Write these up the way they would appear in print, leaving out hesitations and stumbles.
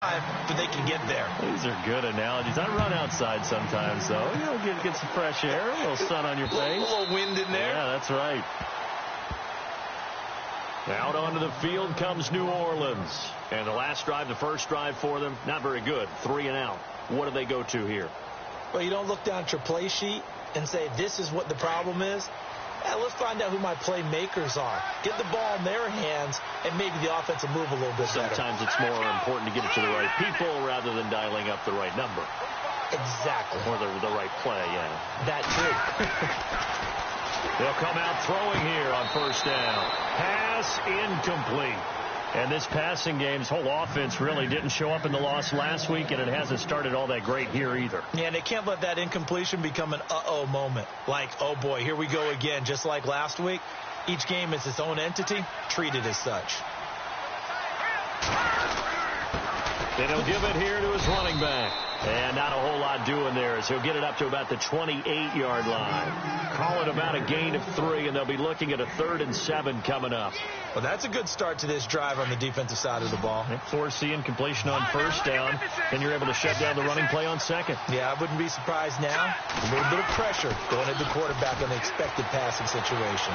but they can get there. These are good analogies. I run outside sometimes, though. You know, get some fresh air, a little sun on your face. A little wind in there. Yeah, that's right. Out onto the field comes New Orleans. And the last drive, the first drive for them, not very good. 3 and out. What do they go to here? Well, you don't look down at your play sheet and say, this is what the problem is. Yeah, let's find out who my playmakers are. Get the ball in their hands, and maybe the offense will move a little bit better. Sometimes it's more important to get it to the right people rather than dialing up the right number. Exactly. Or the right play, yeah. That too. They'll come out throwing here on first down. Pass incomplete. And this passing game's whole offense really didn't show up in the loss last week, and it hasn't started all that great here either. Yeah, and they can't let that incompletion become an uh-oh moment. Like, oh boy, here we go again, just like last week. Each game is its own entity, treated as such. Then he'll give it here to his running back. And not a whole lot doing there as he'll get it up to about the 28-yard line. Call it about a gain of 3, and they'll be looking at a 3rd and 7 coming up. Well, that's a good start to this drive on the defensive side of the ball. Force the incompletion on first down, and you're able to shut down the running play on second. Yeah, I wouldn't be surprised now. A little bit of pressure going at the quarterback on the expected passing situation.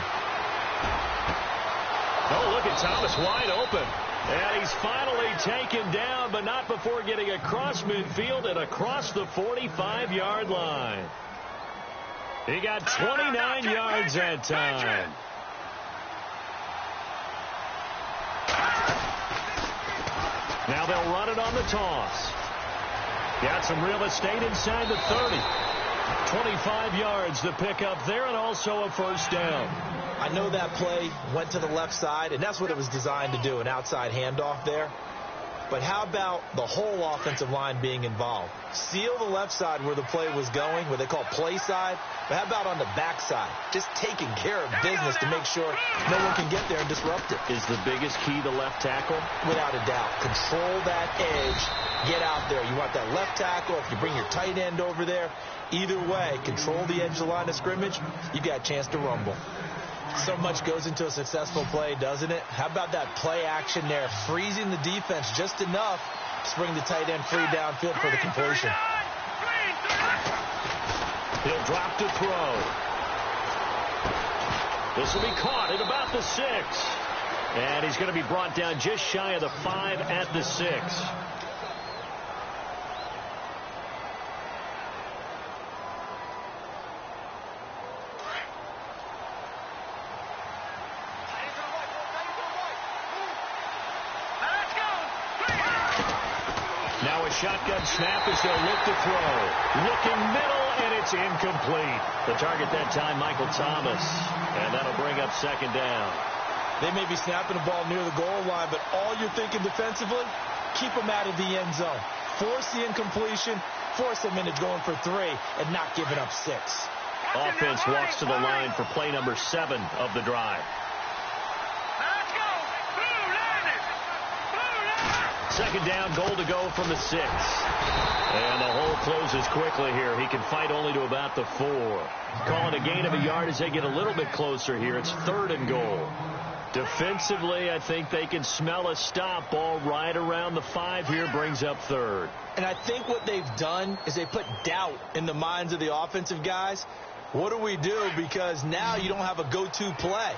Oh, look at Thomas wide open. And he's finally taken down, but not before getting across midfield and across the 45-yard line. He got 29 yards that time. Now they'll run it on the toss. Got some real estate inside the 30. 25 yards to pick up there, and also a first down. I know that play went to the left side, and that's what it was designed to do, an outside handoff there. But how about the whole offensive line being involved? Seal the left side where the play was going, what they call play side. But how about on the back side? Just taking care of business to make sure no one can get there and disrupt it. Is the biggest key the left tackle? Without a doubt. Control that edge. Get out there. You want that left tackle. If you bring your tight end over there, either way, control the edge of the line of scrimmage, you got a chance to rumble. So much goes into a successful play, doesn't it? How about that play action there, freezing the defense just enough to bring the tight end free downfield for the completion. He'll drop to throw. This will be caught at about the 6. And he's going to be brought down just shy of the 5 at the 6. Shotgun snap as they'll look to throw. Looking middle, and it's incomplete. The target that time, Michael Thomas. And that'll bring up second down. They may be snapping the ball near the goal line, but all you're thinking defensively, keep them out of the end zone. Force the incompletion, force them into going for 3, and not giving up 6. Offense walks to the line for play number 7 of the drive. Second down, goal to go from the 6. And the hole closes quickly here. He can fight only to about the 4. Calling a gain of a yard as they get a little bit closer here. It's 3rd and goal. Defensively, I think they can smell a stop. Ball right around the 5 here, brings up 3rd. And I think what they've done is they put doubt in the minds of the offensive guys. What do we do? Because now you don't have a go-to play.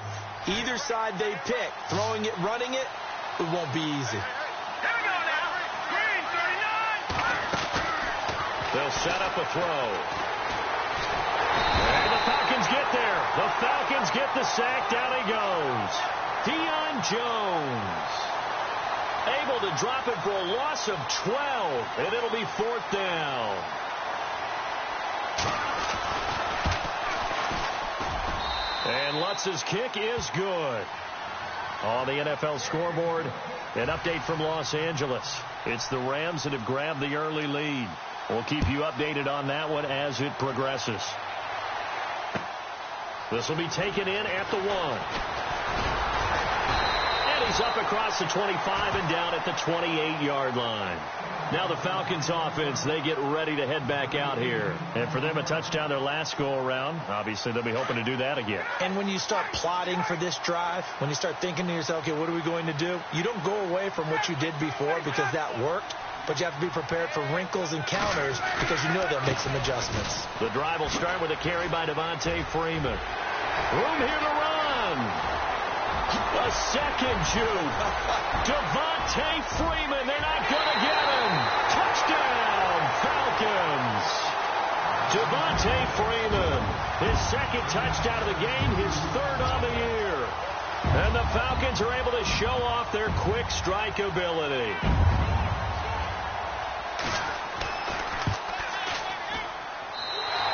Either side they pick, throwing it, running it, it won't be easy. They'll set up a throw. And the Falcons get there. The Falcons get the sack. Down he goes. Deion Jones able to drop it for a loss of 12. And it'll be 4th down. And Lutz's kick is good. On the NFL scoreboard, an update from Los Angeles. It's the Rams that have grabbed the early lead. We'll keep you updated on that one as it progresses. This will be taken in at the 1. And he's up across the 25 and down at the 28-yard line. Now the Falcons offense, they get ready to head back out here. And for them, a touchdown their last go-around. Obviously, they'll be hoping to do that again. And when you start plotting for this drive, when you start thinking to yourself, okay, what are we going to do? You don't go away from what you did before because that worked. but you have to be prepared for wrinkles and counters because you know they'll make some adjustments. The drive will start with a carry by Devontae Freeman. Room here to run. A second juke. Devontae Freeman, they're not going to get him. Touchdown, Falcons. Devontae Freeman, his second touchdown of the game, his third on the year. And the Falcons are able to show off their quick strike ability.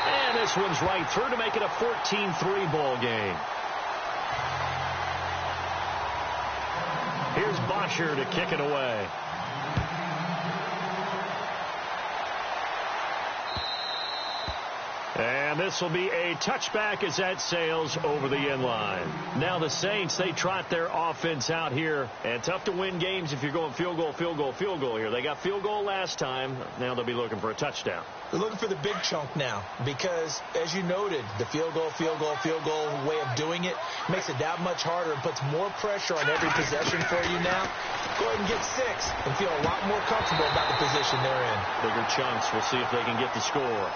And this one's right through to make it a 14-3 ball game. Here's Bosher to kick it away. And this will be a touchback as that sails over the end line. Now the Saints, they trot their offense out here. And tough to win games if you're going field goal, field goal, field goal here. They got field goal last time. Now they'll be looking for a touchdown. They're looking for the big chunk now because, as you noted, the field goal way of doing it makes it that much harder and puts more pressure on every possession for you now. Go ahead and get 6 and feel a lot more comfortable about the position they're in. Bigger chunks. We'll see if they can get the score.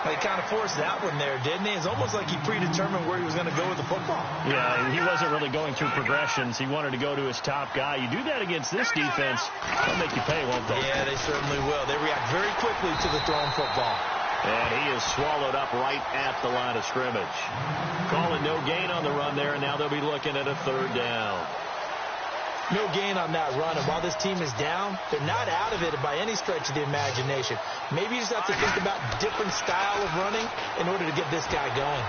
He kind of forced that one there, didn't he? It's almost like he predetermined where he was going to go with the football. Yeah, he wasn't really going through progressions. He wanted to go to his top guy. You do that against this defense, they'll make you pay, won't they? Yeah, they certainly will. They react very quickly to the thrown football. And he is swallowed up right at the line of scrimmage. Call it no gain on the run there, and now they'll be looking at a third down. No gain on that run, and while this team is down, they're not out of it by any stretch of the imagination. Maybe you just have to think about different style of running in order to get this guy going.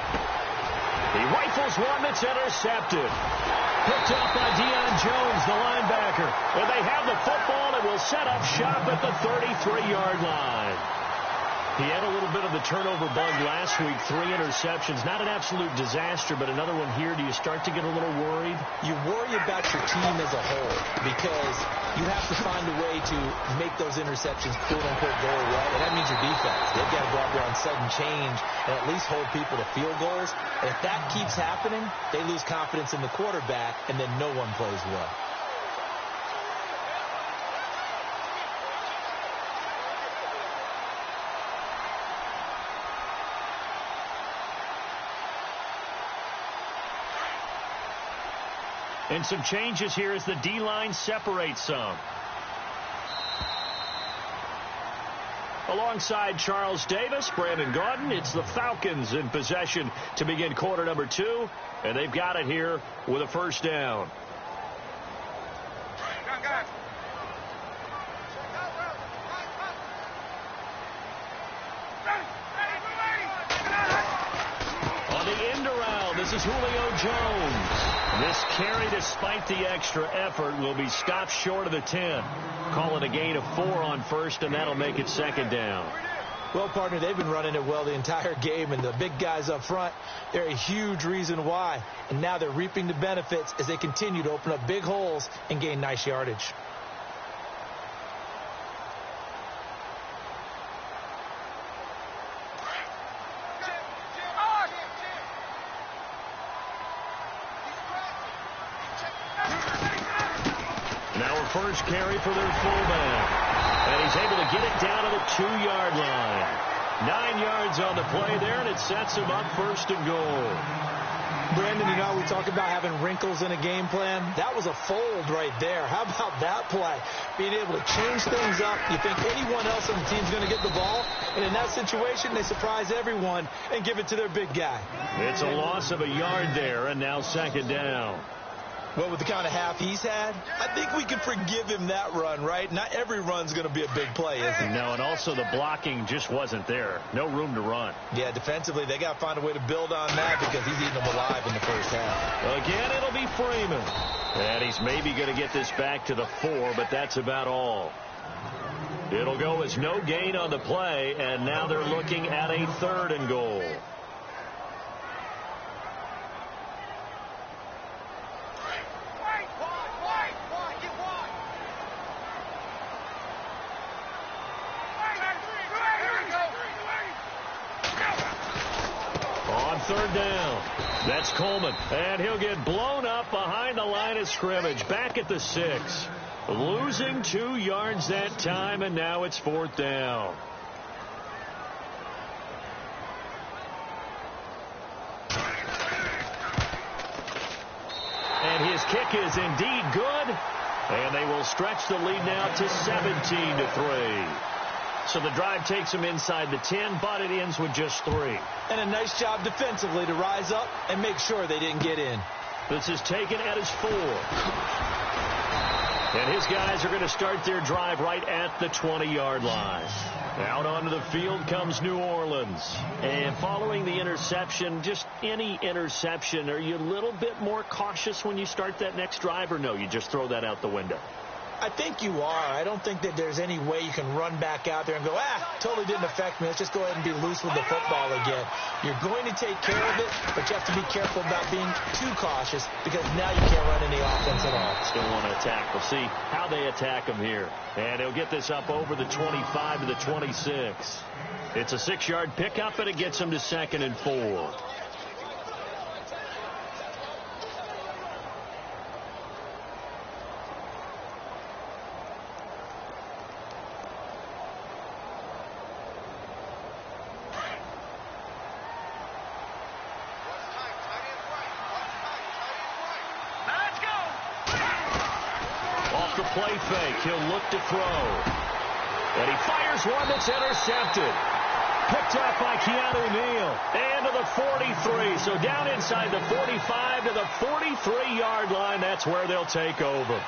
He rifles one that's intercepted. Picked up by Deion Jones, the linebacker. And they have the football and will set up shop at the 33-yard line. He had a little bit of the turnover bug last week, 3 interceptions. Not an absolute disaster, but another one here. Do you start to get a little worried? You worry about your team as a whole because you have to find a way to make those interceptions, quote-unquote, go away. And that means your defense. They've got to go out there on sudden change and at least hold people to field goals. And if that keeps happening, they lose confidence in the quarterback, and then no one plays well. And some changes here as the D-line separates some. Alongside Charles Davis, Brandon Gaudin, it's the Falcons in possession to begin quarter number 2. And they've got it here with a first down. On the end around, this is Julio Jones. This carry, despite the extra effort, will be stopped short of the 10. Call it a gain of 4 on first, and that'll make it second down. Well, partner, they've been running it well the entire game, and the big guys up front, they're a huge reason why. And now they're reaping the benefits as they continue to open up big holes and gain nice yardage. First carry for their fullback. And he's able to get it down to the 2-yard line. 9 yards on the play there, and it sets him up first and goal. Brandon, you know, we talk about having wrinkles in a game plan. That was a fold right there. How about that play? Being able to change things up. You think anyone else on the team's going to get the ball, and in that situation, they surprise everyone and give it to their big guy. It's a loss of a yard there, and now second down. Well, with the kind of half he's had, I think we can forgive him that run, right? Not every run's going to be a big play, is it? No, and also the blocking just wasn't there. No room to run. Yeah, defensively, they got to find a way to build on that because he's eating them alive in the first half. Again, it'll be Freeman. And he's maybe going to get this back to the 4, but that's about all. It'll go as no gain on the play, and now they're looking at a 3rd and goal. Third down. That's Coleman. And he'll get blown up behind the line of scrimmage. Back at the 6. Losing 2 yards that time, and now it's 4th down. And his kick is indeed good, and they will stretch the lead now to 17-3. So the drive takes them inside the 10, but it ends with just 3. And a nice job defensively to rise up and make sure they didn't get in. This is taken at his 4. And his guys are going to start their drive right at the 20-yard line. Out onto the field comes New Orleans. And following the interception, just any interception, are you a little bit more cautious when you start that next drive, or no, you just throw that out the window? I think you are. I don't think that there's any way you can run back out there and go, totally didn't affect me. Let's just go ahead and be loose with the football again. You're going to take care of it, but you have to be careful about being too cautious because now you can't run any offense at all. Still want to attack. We'll see how they attack him here. And he'll get this up over the 25 to the 26. It's a 6-yard pickup, and it gets him to 2nd and 4. Play fake. He'll look to throw. And he fires one that's intercepted. Picked up by Keanu Neal. And to the 43. So down inside the 45 to the 43-yard line. That's where they'll take over.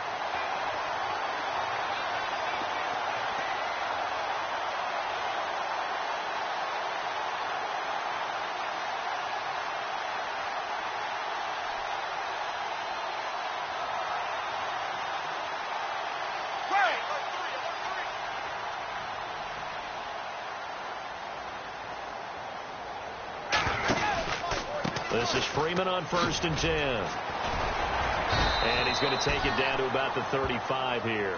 This is Freeman on 1st and 10. And he's going to take it down to about the 35 here.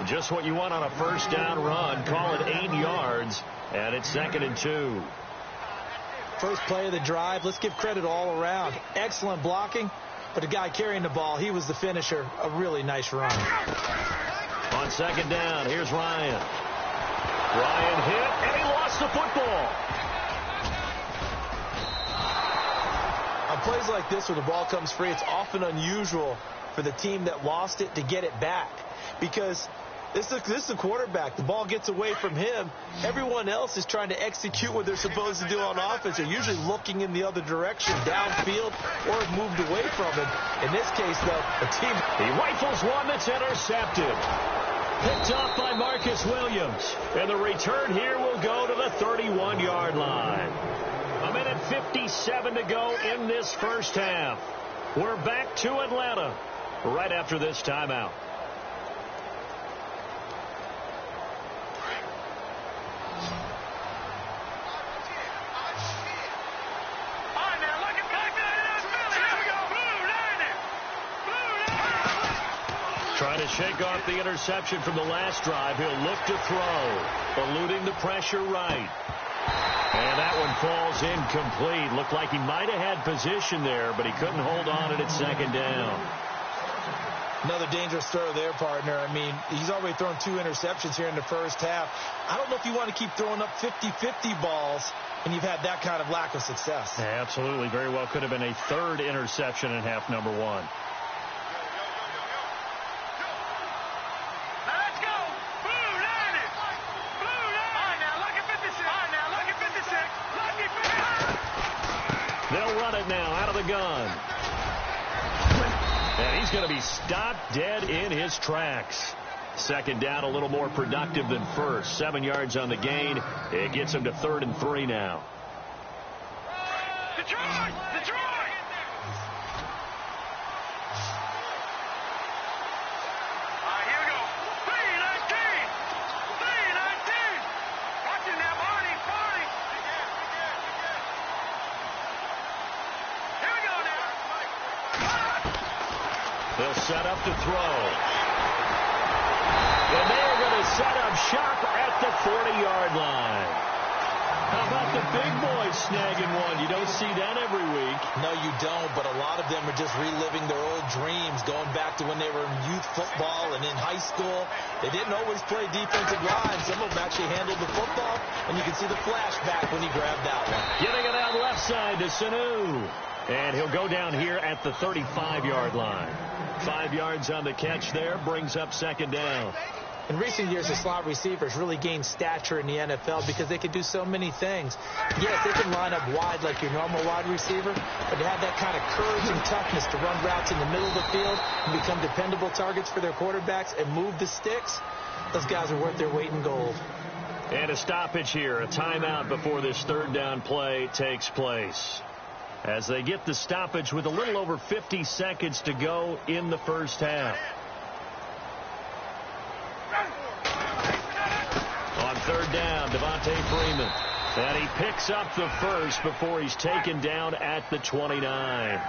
Just what you want on a 1st down run. Call it 8 yards. And it's 2nd and 2. First play of the drive. Let's give credit all around. Excellent blocking. But the guy carrying the ball, he was the finisher. A really nice run. On 2nd down, here's Ryan. Ryan hit, and he lost the football. On plays like this where the ball comes free, it's often unusual for the team that lost it to get it back. Because this is the quarterback. The ball gets away from him. Everyone else is trying to execute what they're supposed to do on offense. They're usually looking in the other direction, downfield, or have moved away from him. In this case, though, the team... He rifles one that's intercepted. Picked off by Marcus Williams. And the return here will go to the 31-yard line. 1:57 to go in this first half. We're back to Atlanta right after this timeout. Trying to shake off the interception from the last drive. He'll look to throw, eluding the pressure right. And that one falls incomplete. Looked like he might have had position there, but he couldn't hold on it at 2nd down. Another dangerous throw there, partner. I mean, he's already thrown 2 interceptions here in the first half. I don't know if you want to keep throwing up 50-50 balls, and you've had that kind of lack of success. Yeah, absolutely. Very well could have been a 3rd interception in half number 1. They'll run it now out of the gun. And he's going to be stopped dead in his tracks. 2nd down, a little more productive than first. 7 yards on the gain. It gets him to 3rd and 3 now. Detroit! Detroit! Here we go. 3-19! 3-19! Watching that, Barney! Barney! Here we go now. They'll set up to throw. And they're going to set up shop at the 40-yard line. How about the big boys snagging one. You don't see that every week. No, you don't, but a lot of them are just reliving their old dreams, going back to when they were in youth football and in high school. They didn't always play defensive line. Some of them actually handled the football, and you can see the flashback when he grabbed that one. Getting it out left side to Sanu. And he'll go down here at the 35-yard line. 5 yards on the catch there, brings up second down. In recent years, the slot receivers really gained stature in the NFL because they can do so many things. Yes, they can line up wide like your normal wide receiver, but they have that kind of courage and toughness to run routes in the middle of the field and become dependable targets for their quarterbacks and move the sticks. Those guys are worth their weight in gold. And a stoppage here, a timeout before this third down play takes place. As they get the stoppage with a little over 50 seconds to go in the first half. On third down, Devontae Freeman. And he picks up the first before he's taken down at the 29.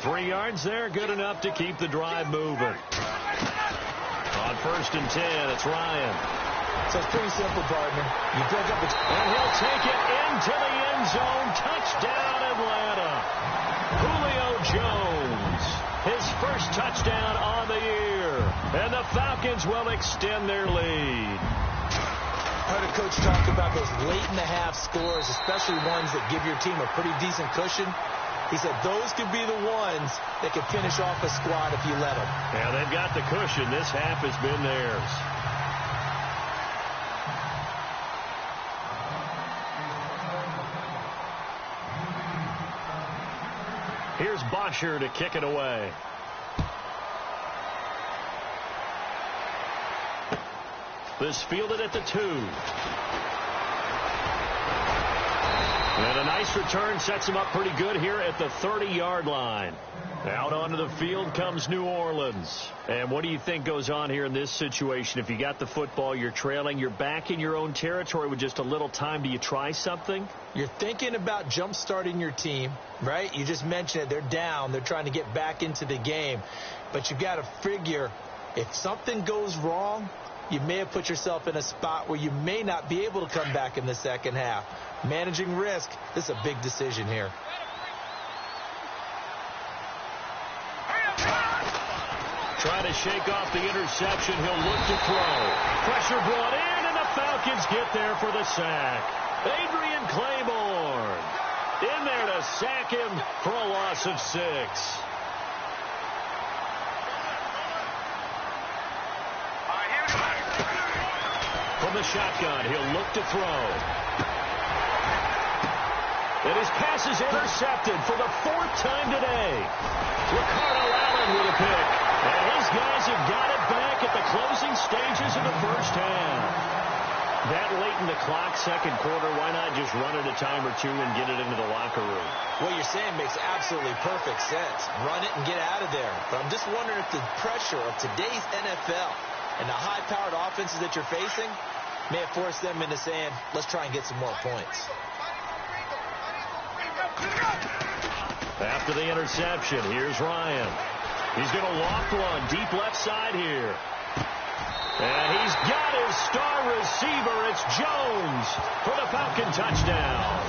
3 yards there, good enough to keep the drive moving. On first and 10, it's Ryan. So it's pretty simple, partner. You break up and he'll take it into the end zone. Touchdown, Atlanta. Julio Jones. His first touchdown on the year. And the Falcons will extend their lead. I heard a coach talk about those late-in-the-half scores, especially ones that give your team a pretty decent cushion. He said those could be the ones that could finish off a squad if you let them. Yeah, they've got the cushion. This half has been theirs. Here's Bosher to kick it away. This fielded at the 2. And a nice return sets him up pretty good here at the 30-yard line. Out onto the field comes New Orleans. And what do you think goes on here in this situation? If you got the football, you're trailing, you're back in your own territory with just a little time. Do you try something? You're thinking about jump-starting your team, right? You just mentioned it. They're down. They're trying to get back into the game. But you got to figure if something goes wrong, you may have put yourself in a spot where you may not be able to come back in the second half. Managing risk, this is a big decision here. Trying to shake off the interception. He'll look to throw. Pressure brought in, and the Falcons get there for the sack. Adrian Claiborne in there to sack him for a loss of 6. From the shotgun, he'll look to throw. And his pass is intercepted for the 4th time today. Ricardo Allen with a pick. And his guys have got it back at the closing stages of the first half. That late in the clock, second quarter, why not just run it a time or two and get it into the locker room? What you're saying makes absolutely perfect sense. Run it and get out of there. But I'm just wondering if the pressure of today's NFL and the high-powered offenses that you're facing may have forced them into saying, let's try and get some more points. After the interception, here's Ryan. He's going to loft one deep left side here. And he's got his star receiver. It's Jones for the Falcon touchdown.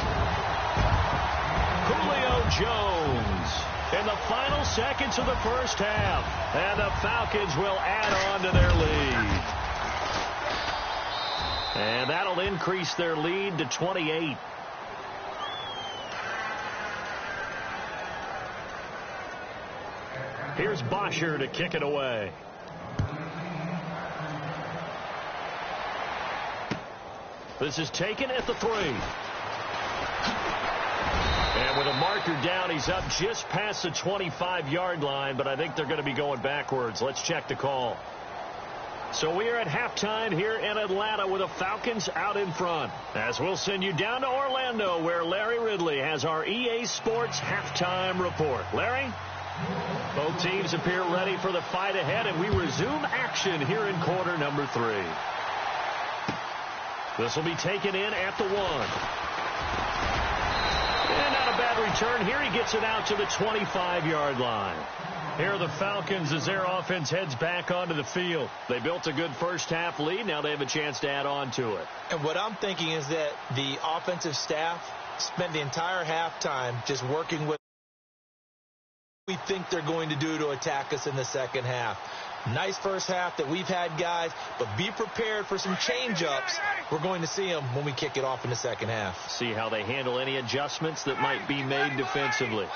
Julio Jones in the final seconds of the first half. And the Falcons will add on to their lead. And that'll increase their lead to 28. Here's Bosher to kick it away. This is taken at the 3. And with a marker down, he's up just past the 25-yard line, but I think they're going to be going backwards. Let's check the call. So we are at halftime here in Atlanta with the Falcons out in front. As we'll send you down to Orlando, where Larry Ridley has our EA Sports halftime report. Larry? Both teams appear ready for the fight ahead, and we resume action here in quarter number 3. This will be taken in at the 1. And not a bad return here. He gets it out to the 25-yard line. Here are the Falcons as their offense heads back onto the field. They built a good first-half lead. Now they have a chance to add on to it. And what I'm thinking is that the offensive staff spent the entire halftime just working with what we think they're going to do to attack us in the second half. Nice first half that we've had, guys, but be prepared for some change-ups. We're going to see them when we kick it off in the second half. See how they handle any adjustments that might be made defensively.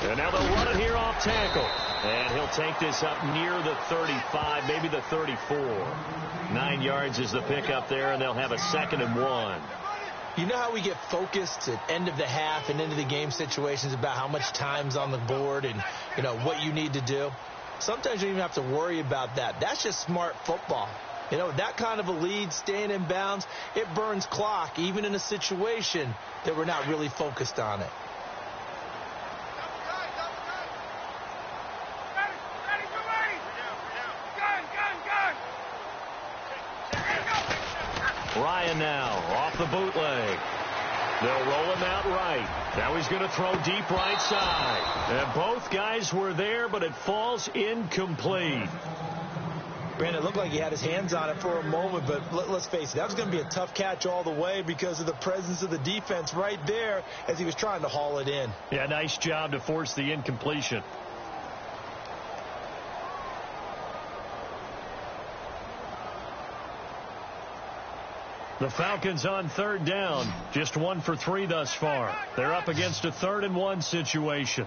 And now they'll run it here off tackle. And he'll take this up near the 35, maybe the 34. 9 yards is the pickup there, and they'll have a 2nd and 1. You know how we get focused at end of the half and into the game situations about how much time's on the board and, you know, what you need to do? Sometimes you don't even have to worry about that. That's just smart football. You know, that kind of a lead, staying in bounds, it burns clock, even in a situation that we're not really focused on it. Ryan now off the bootleg. They'll roll him out right. Now he's going to throw deep right side. And both guys were there, but it falls incomplete. Brandon, it looked like he had his hands on it for a moment, but let's face it, that was going to be a tough catch all the way because of the presence of the defense right there as he was trying to haul it in. Yeah, nice job to force the incompletion. The Falcons on 3rd down, just 1 for 3 thus far. They're up against a 3rd and 1 situation.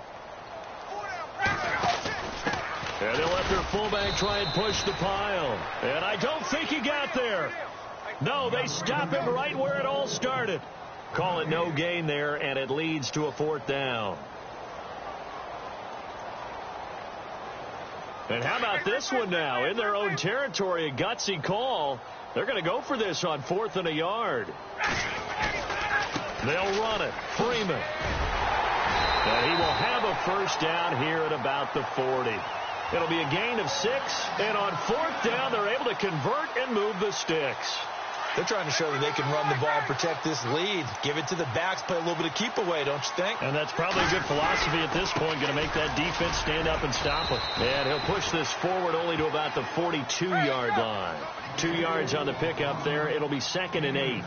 And they'll let their fullback try and push the pile. And I don't think he got there. No, they stop him right where it all started. Call it no gain there, and it leads to a 4th down. And how about this one now? In their own territory, a gutsy call. They're going to go for this on 4th and a yard. They'll run it. Freeman. And he will have a 1st down here at about the 40. It'll be a gain of 6. And on 4th down, they're able to convert and move the sticks. They're trying to show that they can run the ball and protect this lead. Give it to the backs, play a little bit of keep away, don't you think? And that's probably a good philosophy at this point, going to make that defense stand up and stop it. And he'll push this forward only to about the 42-yard line. 2 yards on the pickup there. It'll be 2nd and 8.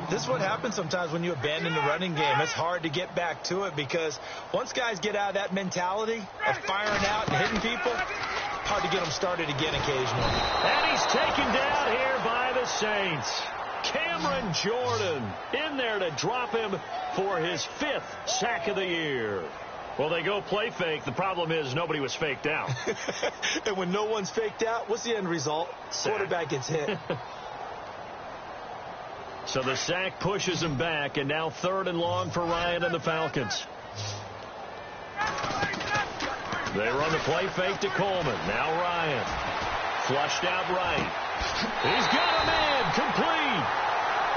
This is what happens sometimes when you abandon the running game. It's hard to get back to it because once guys get out of that mentality of firing out and hitting people, hard to get them started again occasionally. And he's taken down here by the Saints. Cameron Jordan in there to drop him for his 5th sack of the year. Well, they go play fake. The problem is nobody was faked out. And when no one's faked out, what's the end result? Sack. Quarterback gets hit. So the sack pushes him back, and now 3rd and long for Ryan and the Falcons. They run the play fake to Coleman. Now Ryan. Flushed out right. He's got a man complete.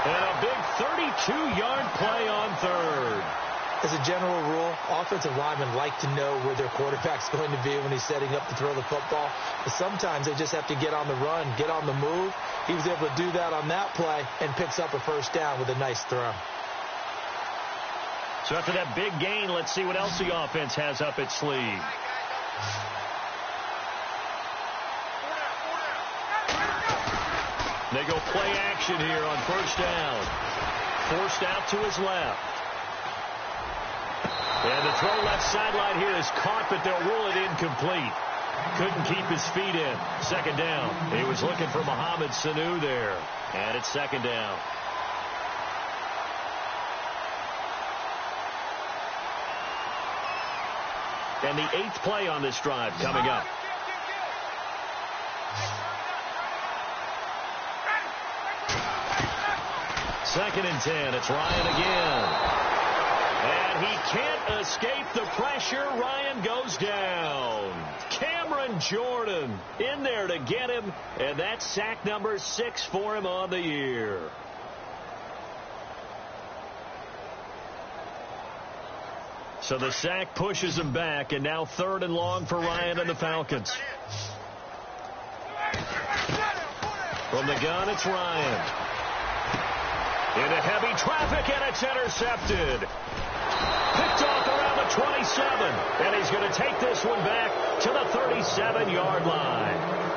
And a big 32-yard play on 3rd. As a general rule, offensive linemen like to know where their quarterback's going to be when he's setting up to throw the football. But sometimes they just have to get on the run, get on the move. He was able to do that on that play and picks up a 1st down with a nice throw. So after that big gain, let's see what else the offense has up its sleeve. They go play action here on 1st down. Forced out to his left. And the throw left sideline here is caught, but they'll rule it incomplete. Couldn't keep his feet in. 2nd down. He was looking for Mohamed Sanu there. And it's 2nd down. And the 8th play on this drive coming up. Second and 10. It's Ryan again. And he can't escape the pressure. Ryan goes down. Cameron Jordan in there to get him. And that's sack number 6 for him on the year. So the sack pushes him back. And now 3rd and long for Ryan and the Falcons. From the gun, it's Ryan. Into heavy traffic, and it's intercepted. Picked off around the 27, and he's going to take this one back to the 37-yard line.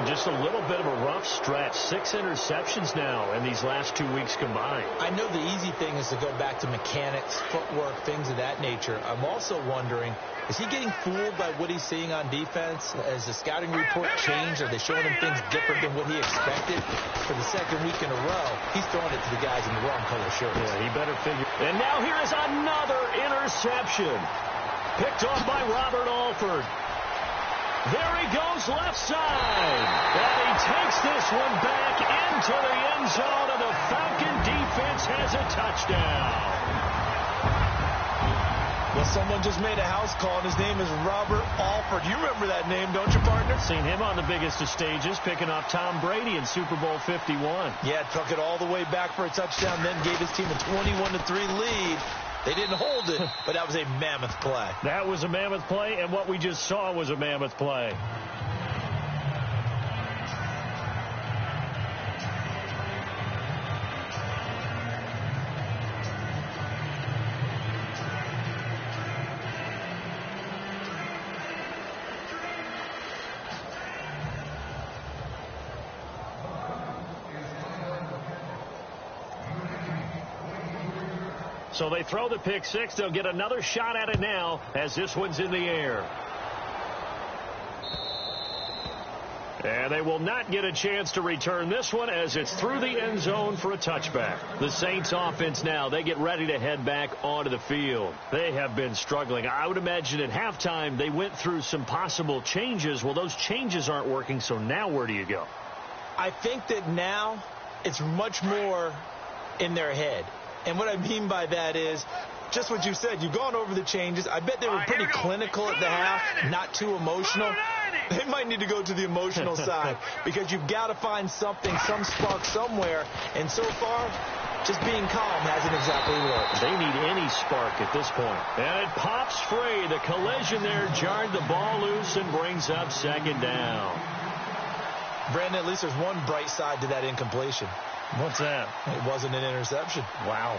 Just a little bit of a rough stretch. 6 interceptions now in these last 2 weeks combined. I know the easy thing is to go back to mechanics, footwork, things of that nature. I'm also wondering, is he getting fooled by what he's seeing on defense? Has the scouting report changed? Are they showing him things different than what he expected? For the second week in a row, he's throwing it to the guys in the wrong color shirts. Yeah, he better figure. And now here is another interception. Picked off by Robert Alford. There he goes left side. And he takes this one back into the end zone, and the Falcon defense has a touchdown. Well, someone just made a house call, and his name is Robert Alford. You remember that name, don't you, partner? Seen him on the biggest of stages, picking off Tom Brady in Super Bowl 51. Yeah, took it all the way back for a touchdown, then gave his team a 21-3 lead. They didn't hold it, but that was a mammoth play. That was a mammoth play, and what we just saw was a mammoth play. So they throw the pick six. They'll get another shot at it now as this one's in the air. And they will not get a chance to return this one as it's through the end zone for a touchback. The Saints offense now, they get ready to head back onto the field. They have been struggling. I would imagine at halftime they went through some possible changes. Well, those changes aren't working, so now where do you go? I think that now it's much more in their head. And what I mean by that is just what you said. You've gone over the changes. I bet they were pretty clinical at the half, not too emotional. They might need to go to the emotional side because you've got to find something, some spark somewhere. And so far, just being calm hasn't exactly worked. They need any spark at this point. And it pops free. The collision there jarred the ball loose and brings up second down. Brandon, at least there's one bright side to that incompletion. What's that? It wasn't an interception. Wow.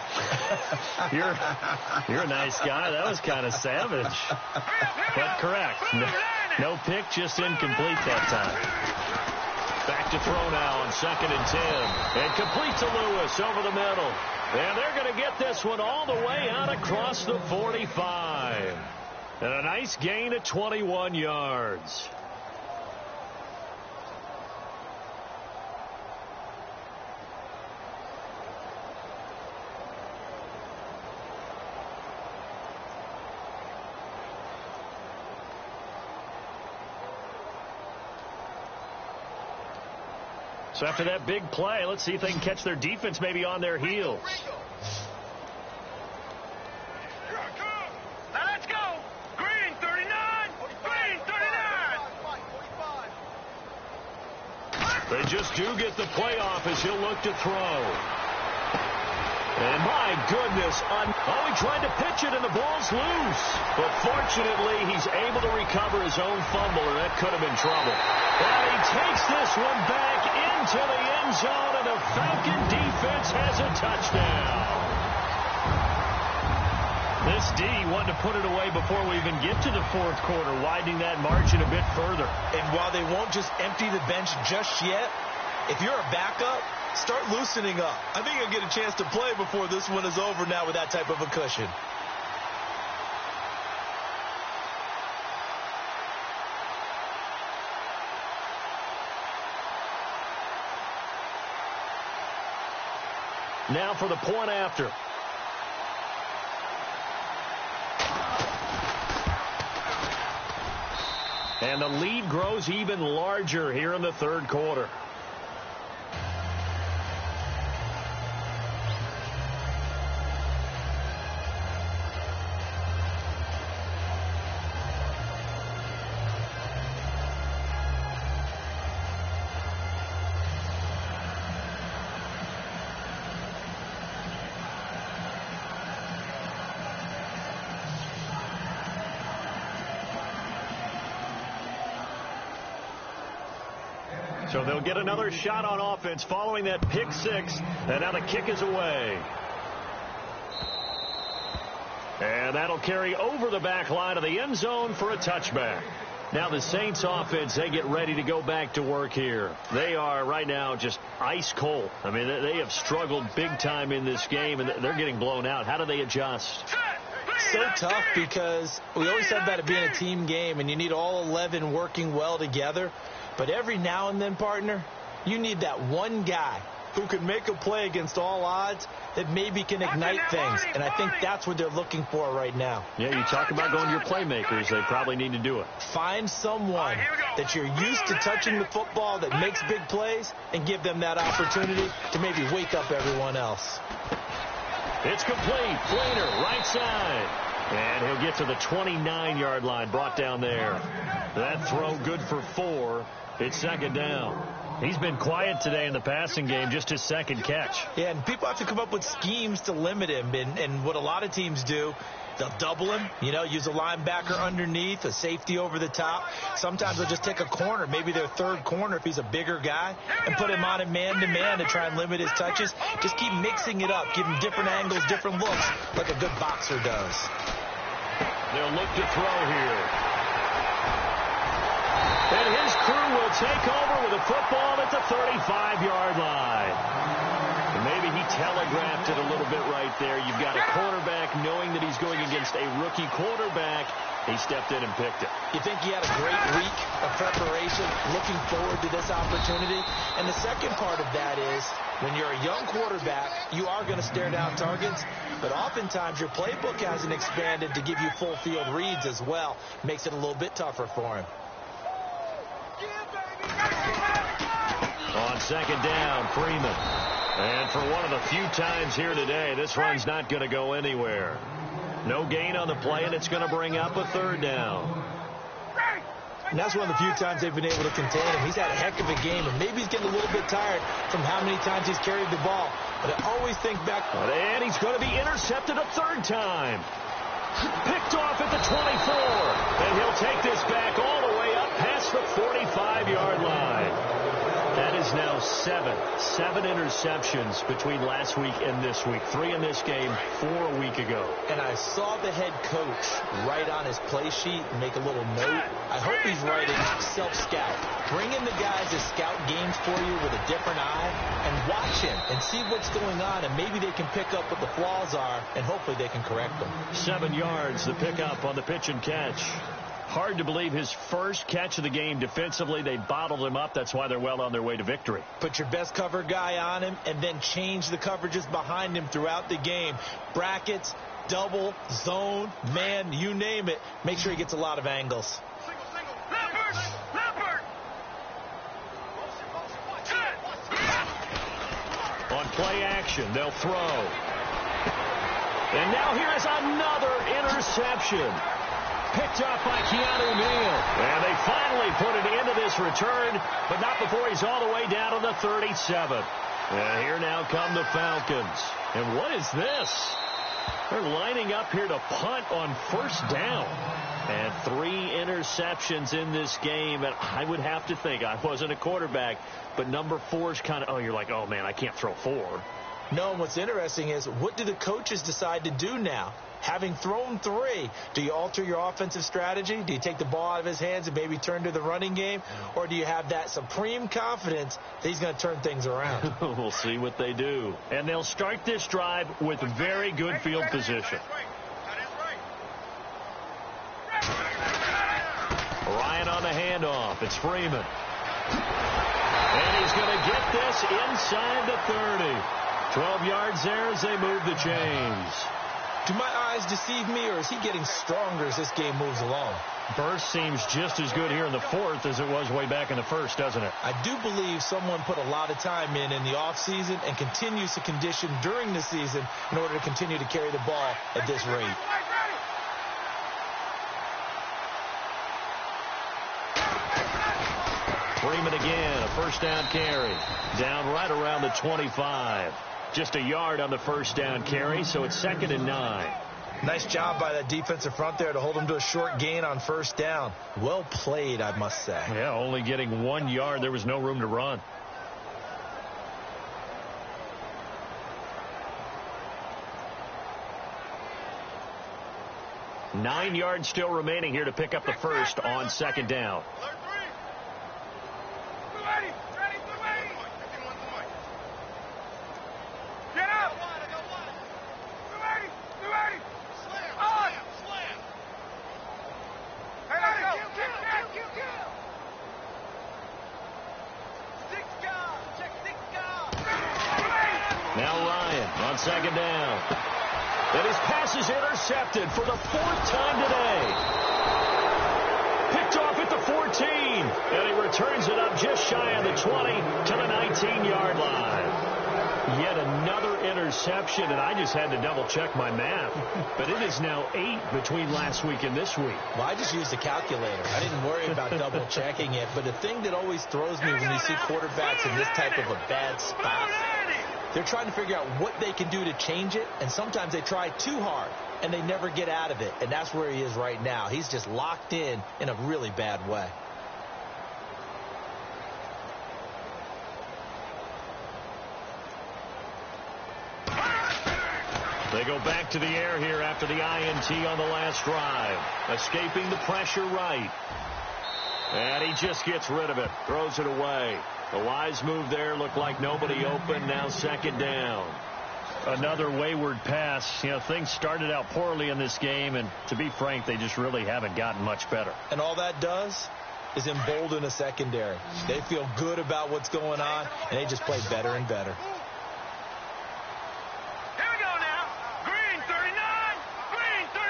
You're a nice guy. That was kind of savage. But correct. No pick, just incomplete that time. Back to throw now on 2nd and 10. And complete to Lewis over the middle. And they're going to get this one all the way out across the 45. And a nice gain of 21 yards. So after that big play, let's see if they can catch their defense maybe on their heels. Let's go. Green 39. Green 39. They just do get the play off as he'll look to throw. And my goodness, he tried to pitch it and the ball's loose. But fortunately, he's able to recover his own fumble, or that could have been trouble. And he takes this one back into the end zone, and the Falcon defense has a touchdown. This D wanted to put it away before we even get to the fourth quarter, widening that margin a bit further. And while they won't just empty the bench just yet, if you're a backup, start loosening up. I think you'll get a chance to play before this one is over now with that type of a cushion. Now for the point after. And the lead grows even larger here in the third quarter. So they'll get another shot on offense following that pick six, and now the kick is away. And that'll carry over the back line of the end zone for a touchback. Now the Saints offense, they get ready to go back to work here. They are right now just ice cold. I mean, they have struggled big time in this game, and they're getting blown out. How do they adjust? So tough because we always said about it being a team game, and you need all 11 working well together. But every now and then, partner, you need that one guy who can make a play against all odds that maybe can ignite things. And I think that's what they're looking for right now. Yeah, you talk about going to your playmakers. They probably need to do it. Find someone that you're used to touching the football that makes big plays and give them that opportunity to maybe wake up everyone else. It's complete. Fleener, right side. And he'll get to the 29-yard line, brought down there. That throw good for 4. It's second down. He's been quiet today in the passing game, just his second catch. Yeah, and people have to come up with schemes to limit him. And what a lot of teams do, they'll double him, use a linebacker underneath, a safety over the top. Sometimes they'll just take a corner, maybe their third corner if he's a bigger guy, and put him on a man-to-man to try and limit his touches. Just keep mixing it up, give him different angles, different looks, like a good boxer does. They'll look to throw here. And his crew will take over with a football at the 35-yard line. And maybe he telegraphed it a little bit right there. You've got a quarterback knowing that he's going against a rookie quarterback. He stepped in and picked it. You think he had a great week of preparation, looking forward to this opportunity? And the second part of that is, when you're a young quarterback, you are going to stare down targets, but oftentimes your playbook hasn't expanded to give you full field reads as well. Makes it a little bit tougher for him. On second down, Freeman. And for one of the few times here today, this run's not going to go anywhere. No gain on the play, and it's going to bring up a third down. And that's one of the few times they've been able to contain him. He's had a heck of a game, and maybe he's getting a little bit tired from how many times he's carried the ball. But I always think back. And he's going to be intercepted a third time. Picked off at the 24. And he'll take this back all the way up past the 45-yard line. That is now 7 interceptions between last week and this week. 3 in this game, 4 a week ago. And I saw the head coach write on his play sheet and make a little note. I hope he's writing self-scout. Bring in the guys to scout games for you with a different eye and watch him and see what's going on, and maybe they can pick up what the flaws are, and hopefully they can correct them. 7 yards, the pickup on the pitch and catch. Hard to believe his first catch of the game defensively. They bottled him up. That's why they're well on their way to victory. Put your best cover guy on him and then change the coverages behind him throughout the game. Brackets, double, zone, man, you name it. Make sure he gets a lot of angles. On play action, they'll throw. And now here is another interception. Picked up by Keanu Neal. And they finally put it into this return, but not before he's all the way down to the 37. And here now come the Falcons. And what is this? They're lining up here to punt on first down. And 3 interceptions in this game. And I would have to think, I wasn't a quarterback, but number 4 is kind of, you're like, oh, man, I can't throw 4. No, and what's interesting is, what do the coaches decide to do now? Having thrown 3, do you alter your offensive strategy? Do you take the ball out of his hands and maybe turn to the running game? Or do you have that supreme confidence that he's going to turn things around? We'll see what they do. And they'll start this drive with very good field position. Ryan on the handoff. It's Freeman. And he's going to get this inside the 30. 12 yards there as they move the chains. Do my eyes deceive me, or is he getting stronger as this game moves along? Burst seems just as good here in the 4th as it was way back in the 1st, doesn't it? I do believe someone put a lot of time in the offseason and continues to condition during the season in order to continue to carry the ball at this rate. Freeman again, a first down carry. Down right around the 25. Just a yard on the first down carry, so it's 2nd and 9. Nice job by that defensive front there to hold him to a short gain on first down. Well played, I must say. Yeah, only getting 1 yard. There was no room to run. 9 yards still remaining here to pick up the first on second down. Now Ryan on second down. And his pass is intercepted for the 4th time today. Picked off at the 14. And he returns it up just shy of the 20 to the 19-yard line. Yet another interception, and I just had to double-check my math. But it is now 8 between last week and this week. Well, I just used a calculator. I didn't worry about double-checking it. But the thing that always throws me when you see quarterbacks in this type of a bad spot, they're trying to figure out what they can do to change it, and sometimes they try too hard, and they never get out of it. And that's where he is right now. He's just locked in a really bad way. They go back to the air here after the INT on the last drive. Escaping the pressure right. And he just gets rid of it. Throws it away. A wise move there. Looked like nobody open. Now second down. Another wayward pass. You know, things started out poorly in this game, and to be frank, they just really haven't gotten much better. And all that does is embolden a secondary. They feel good about what's going on, and they just play better and better. Here we go now. Green 39. Green 39.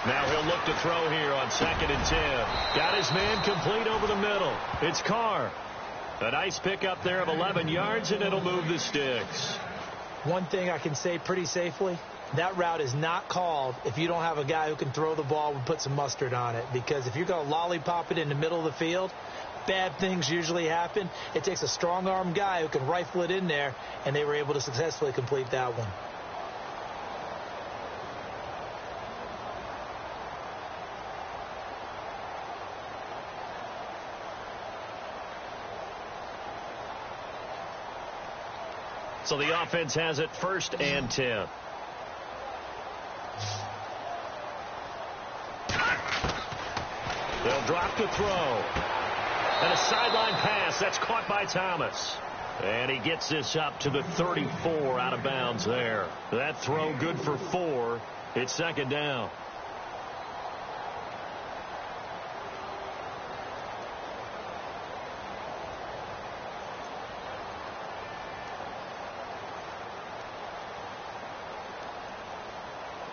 Now he'll look to throw here on 2nd and 10. Got his man complete over the middle. It's Carr. A nice pickup there of 11 yards, and it'll move the sticks. One thing I can say pretty safely, that route is not called if you don't have a guy who can throw the ball and put some mustard on it. Because if you're going to lollipop it in the middle of the field, bad things usually happen. It takes a strong-arm guy who can rifle it in there, and they were able to successfully complete that one. So the offense has it 1st and 10. They'll drop to throw. And a sideline pass. That's caught by Thomas. And he gets this up to the 34 out of bounds there. That throw good for 4. It's second down.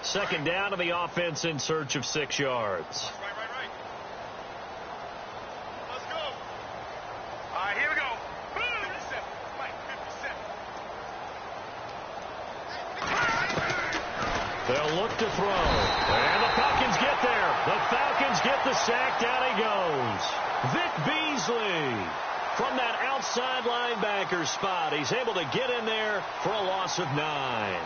Second down, and the offense in search of 6 yards. Right. Let's go. All right, here we go. 57. Mike, 57. They'll look to throw. And the Falcons get there. The Falcons get the sack. Down he goes. Vic Beasley from that outside linebacker spot. He's able to get in there for a loss of 9.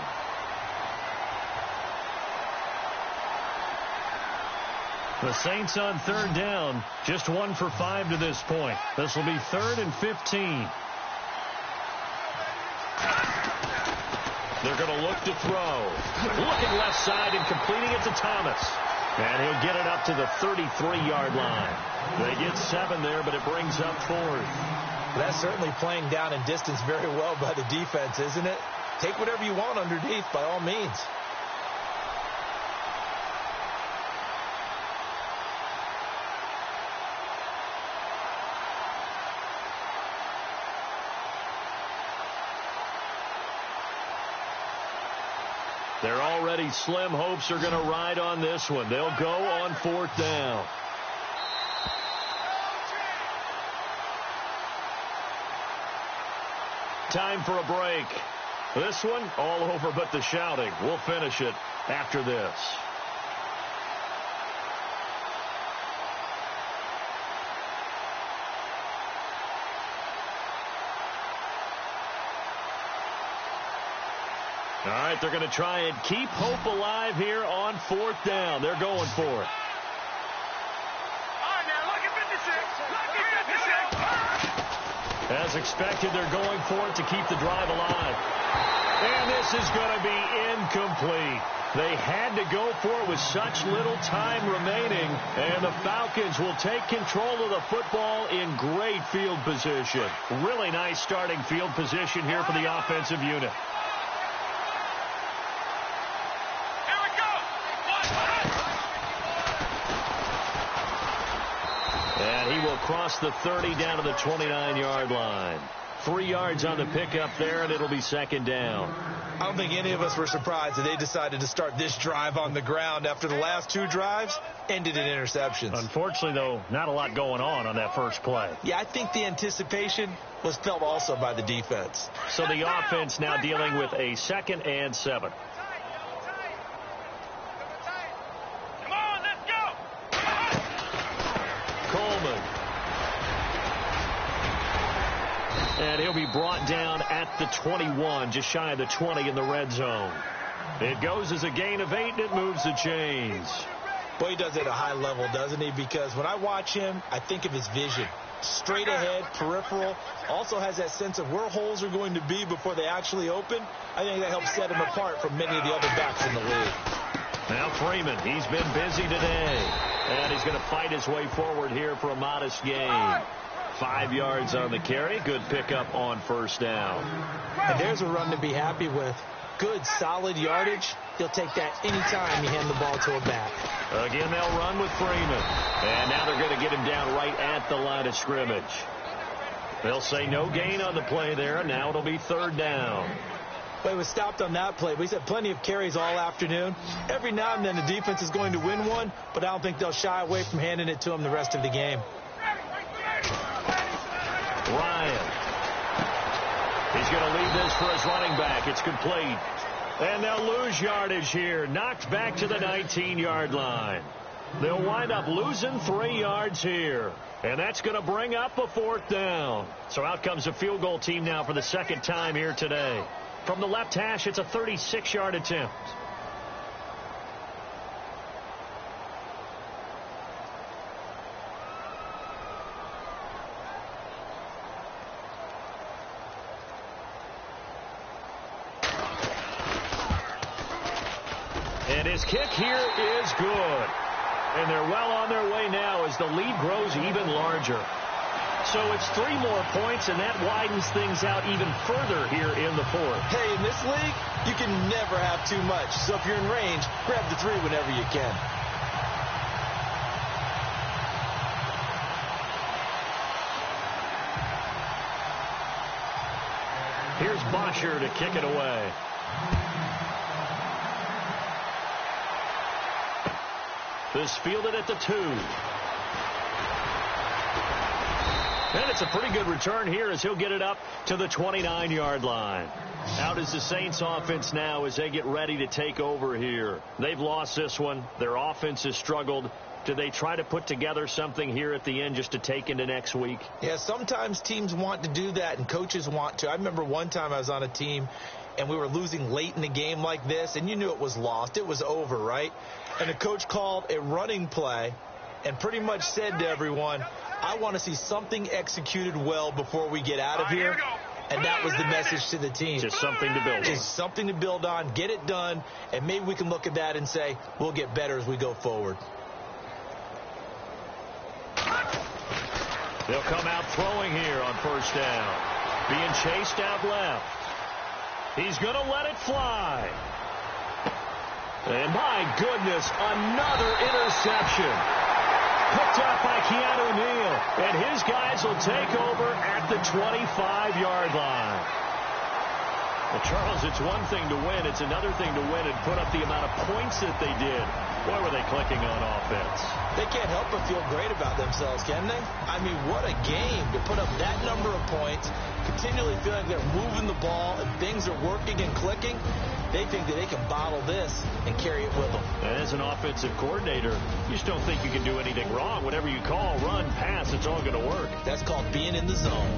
The Saints on 3rd down, just 1 for 5 to this point. This will be 3rd and 15. They're going to look to throw. Looking left side and completing it to Thomas. And he'll get it up to the 33-yard line. They get 7 there, but it brings up 4th. That's certainly playing down in distance very well by the defense, isn't it? Take whatever you want underneath, by all means. They're already slim hopes are going to ride on this one. They'll go on 4th down. Time for a break. This one all over but the shouting. We'll finish it after this. All right, they're going to try and keep hope alive here on 4th down. They're going for it. All right, now, look at 56. Look at 56. As expected, they're going for it to keep the drive alive. And this is going to be incomplete. They had to go for it with such little time remaining, and the Falcons will take control of the football in great field position. Really nice starting field position here for the offensive unit. Here we go. And he will cross the 30 down to the 29-yard line. 3 yards on the pickup there, and it'll be 2nd down. I don't think any of us were surprised that they decided to start this drive on the ground after the last 2 drives ended in interceptions. Unfortunately, though, not a lot going on that first play. Yeah, I think the anticipation was felt also by the defense. So the offense now dealing with a 2nd and 7. Come on, let's go. Coleman. And he'll be brought down at the 21, just shy of the 20 in the red zone. It goes as a gain of 8, and it moves the chains. Boy, he does it at a high level, doesn't he? Because when I watch him, I think of his vision. Straight ahead, peripheral. Also has that sense of where holes are going to be before they actually open. I think that helps set him apart from many of the other backs in the league. Now Freeman, he's been busy today. And he's going to fight his way forward here for a modest gain. 5 yards on the carry. Good pickup on 1st down. And there's a run to be happy with. Good, solid yardage. He'll take that anytime you hand the ball to a back. Again, they'll run with Freeman. And now they're going to get him down right at the line of scrimmage. They'll say no gain on the play there, and now it'll be 3rd down. Well, he was stopped on that play. He's had plenty of carries all afternoon. Every now and then the defense is going to win one, but I don't think they'll shy away from handing it to him the rest of the game. Ryan. He's going to leave this for his running back. It's complete. And they'll lose yardage here. Knocked back to the 19-yard line. They'll wind up losing 3 yards here. And that's going to bring up a 4th down. So out comes a field goal team now for the 2nd time here today. From the left hash, it's a 36-yard attempt. And his kick here is good. And they're well on their way now as the lead grows even larger. So it's 3 more points, and that widens things out even further here in the 4th. Hey, in this league, you can never have too much. So if you're in range, grab the 3 whenever you can. Here's Bosher to kick it away. This fielded at the 2. And it's a pretty good return here as he'll get it up to the 29-yard line. Out is the Saints offense now as they get ready to take over here. They've lost this one. Their offense has struggled. Do they try to put together something here at the end just to take into next week? Yeah, sometimes teams want to do that and coaches want to. I remember one time I was on a team and we were losing late in the game like this, and you knew it was lost. It was over, right? And the coach called a running play and pretty much said to everyone, I want to see something executed well before we get out of here. And that was the message to the team. Just something to build on. Just something to build on, get it done, and maybe we can look at that and say, we'll get better as we go forward. They'll come out throwing here on 1st down. Being chased out left. He's going to let it fly. And my goodness, another interception. Picked up by Keanu Neal. And his guys will take over at the 25-yard line. Well, Charles, it's one thing to win. It's another thing to win and put up the amount of points that they did. Boy, were they clicking on offense. They can't help but feel great about themselves, can they? I mean, what a game to put up that number of points, continually feeling they're moving the ball and things are working and clicking. They think that they can bottle this and carry it with them. And as an offensive coordinator, you just don't think you can do anything wrong. Whatever you call, run, pass, it's all going to work. That's called being in the zone.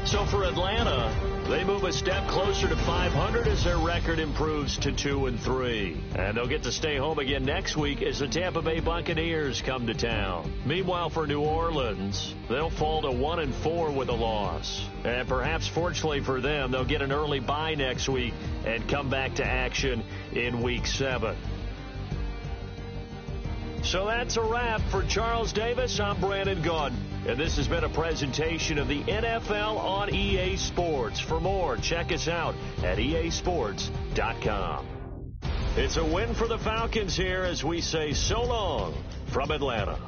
So for Atlanta, they move a step closer to 500 as their record improves to 2-3. And they'll get to stay home again next week as the Tampa Bay Buccaneers come to town. Meanwhile, for New Orleans, they'll fall to 1-4 with a loss. And perhaps fortunately for them, they'll get an early bye next week and come back to action in Week 7. So that's a wrap. For Charles Davis, I'm Brandon Gunn. And this has been a presentation of the NFL on EA Sports. For more, check us out at easports.com. It's a win for the Falcons here as we say so long from Atlanta.